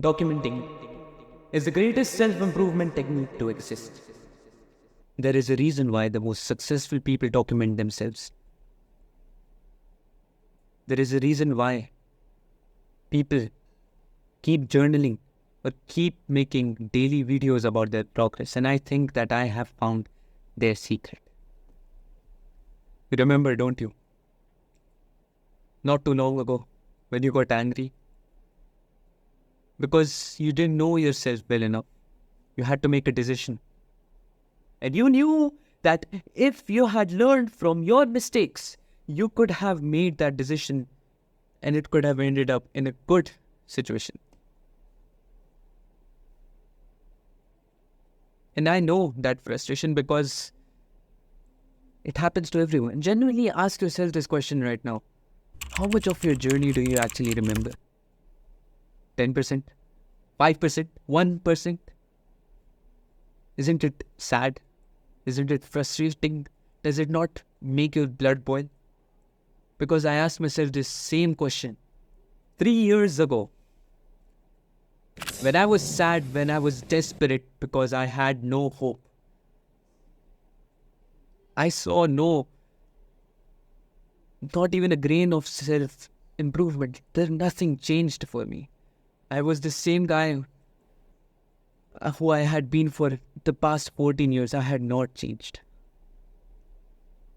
Documenting is the greatest self-improvement technique to exist. There is a reason why the most successful people document themselves. There is a reason why people keep journaling or keep making daily videos about their progress. And I think that I have found their secret. You remember, don't you? Not too long ago, when you got angry, because you didn't know yourself well enough. You had to make a decision. And you knew that if you had learned from your mistakes, you could have made that decision and it could have ended up in a good situation. And I know that frustration because it happens to everyone. Genuinely ask yourself this question right now. How much of your journey do you actually remember? 10%? 5%? 1%? Isn't it sad? Isn't it frustrating? Does it not make your blood boil? Because I asked myself this same question 3 years ago. When I was sad, when I was desperate because I had no hope. I saw not even a grain of self-improvement. Nothing changed for me. I was the same guy who I had been for the past 14 years. I had not changed.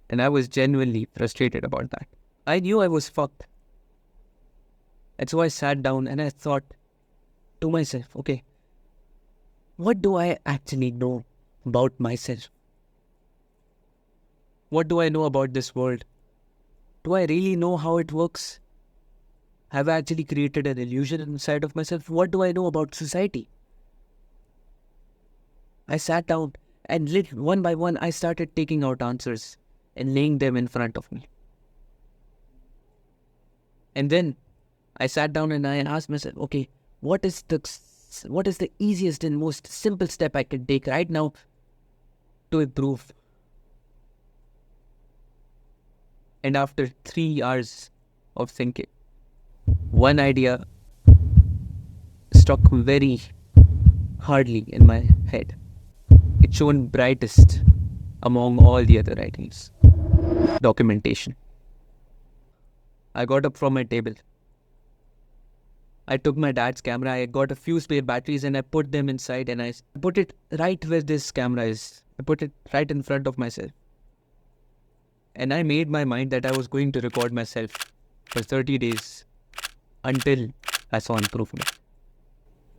And I was genuinely frustrated about that. I knew I was fucked. And so I sat down and I thought to myself, okay, what do I actually know about myself? What do I know about this world? Do I really know how it works? Have I actually created an illusion inside of myself? What do I know about society? I sat down and one by one, I started taking out answers and laying them in front of me. And then I sat down and I asked myself, okay, what is the easiest and most simple step I can take right now to improve? And after 3 hours of thinking, one idea struck very hardly in my head. It shone brightest among all the other ideas. Documentation. I got up from my table. I took my dad's camera, I got a few spare batteries and I put them inside and I put it right where this camera is. I put it right in front of myself. And I made my mind that I was going to record myself for 30 days until I saw improvement.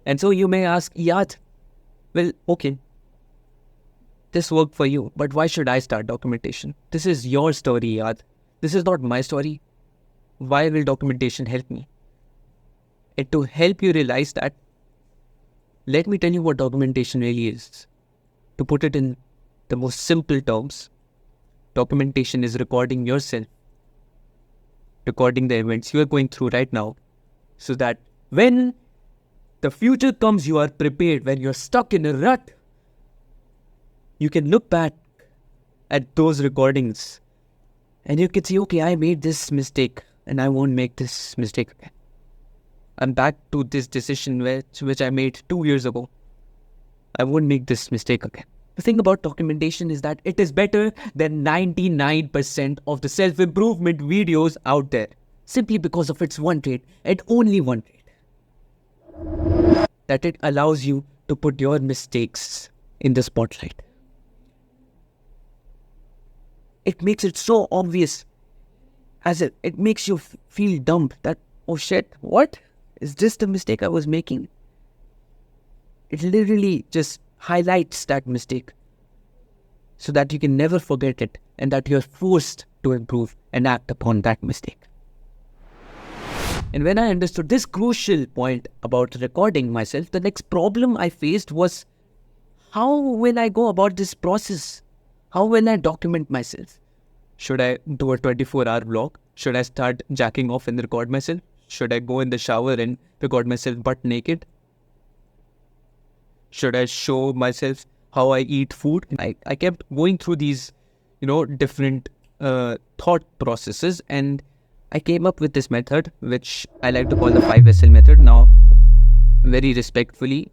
And so you may ask, Iyad, well, okay, this worked for you, but why should I start documentation? This is your story, Iyad. This is not my story. Why will documentation help me? And to help you realize that, let me tell you what documentation really is. To put it in the most simple terms, documentation is recording yourself, recording the events you are going through right now, so that when the future comes, you are prepared. When you're stuck in a rut, you can look back at those recordings and you can say, okay, I made this mistake and I won't make this mistake again. I'm back to this decision which I made 2 years ago. I won't make this mistake again. The thing about documentation is that it is better than 99% of the self-improvement videos out there. Simply because of its one trait, and only one trait. That it allows you to put your mistakes in the spotlight. It makes it so obvious, as it makes you feel dumb that, oh shit, what? Is this the mistake I was making? It literally just highlights that mistake so that you can never forget it and that you're forced to improve and act upon that mistake. And when I understood this crucial point about recording myself, the next problem I faced was, how will I go about this process? How will I document myself? Should I do a 24-hour vlog? Should I start jacking off and record myself? Should I go in the shower and record myself butt naked? Should I show myself how I eat food? I kept going through these, different thought processes, and I came up with this method, which I like to call the 5SL method. Now, very respectfully,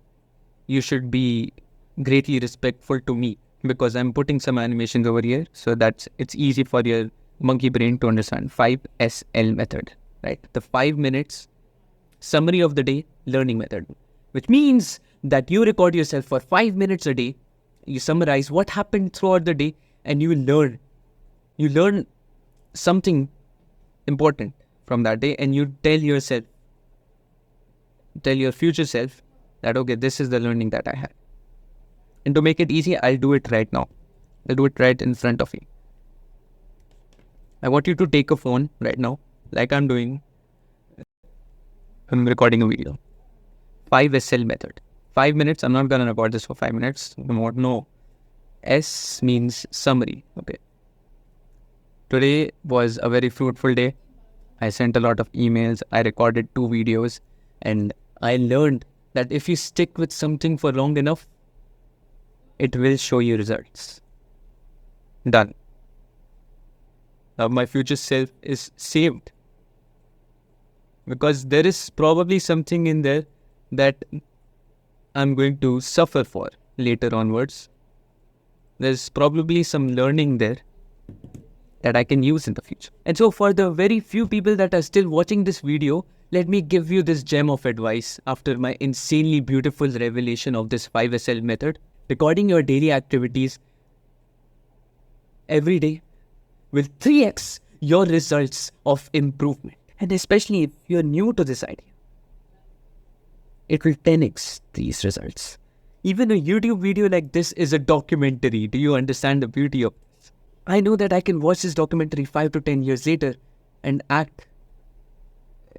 you should be greatly respectful to me because I'm putting some animations over here so that it's easy for your monkey brain to understand. 5SL method, right? The 5 minutes summary of the day learning method, which means that you record yourself for 5 minutes a day, you summarize what happened throughout the day, and you learn. You learn something important from that day, and you tell your future self that, okay, this is the learning that I had. And to make it easy, I'll do it right now. I'll do it right in front of you. I want you to take a phone right now, like I'm doing. I'm recording a video. 5SL method. 5 minutes. I'm not going to record this for 5 minutes. No. S means summary. Okay. Today was a very fruitful day. I sent a lot of emails. I recorded 2 videos. And I learned that if you stick with something for long enough, it will show you results. Done. Now my future self is saved. Because there is probably something in there that I'm going to suffer for later onwards. There's probably some learning there that I can use in the future. And so for the very few people that are still watching this video, let me give you this gem of advice after my insanely beautiful revelation of this 5SL method. Recording your daily activities every day will 3x your results of improvement. And especially if you're new to this idea, it will 10x these results. Even a YouTube video like this is a documentary. Do you understand the beauty of this? I know that I can watch this documentary 5 to 10 years later and act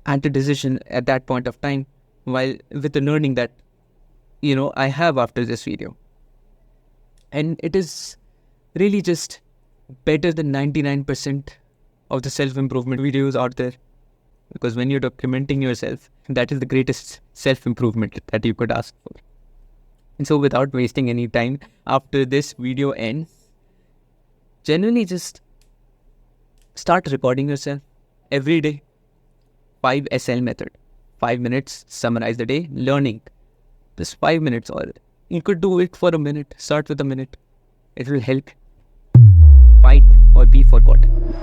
a decision at that point of time, while with the learning that, I have after this video. And it is really just better than 99% of the self-improvement videos out there. Because when you're documenting yourself, that is the greatest self-improvement that you could ask for. And so without wasting any time, after this video ends, generally just start recording yourself every day. 5SL method. 5 minutes, summarize the day, learning. Just 5 minutes, or you could do it for a minute. Start with a minute. It will help fight or be forgotten.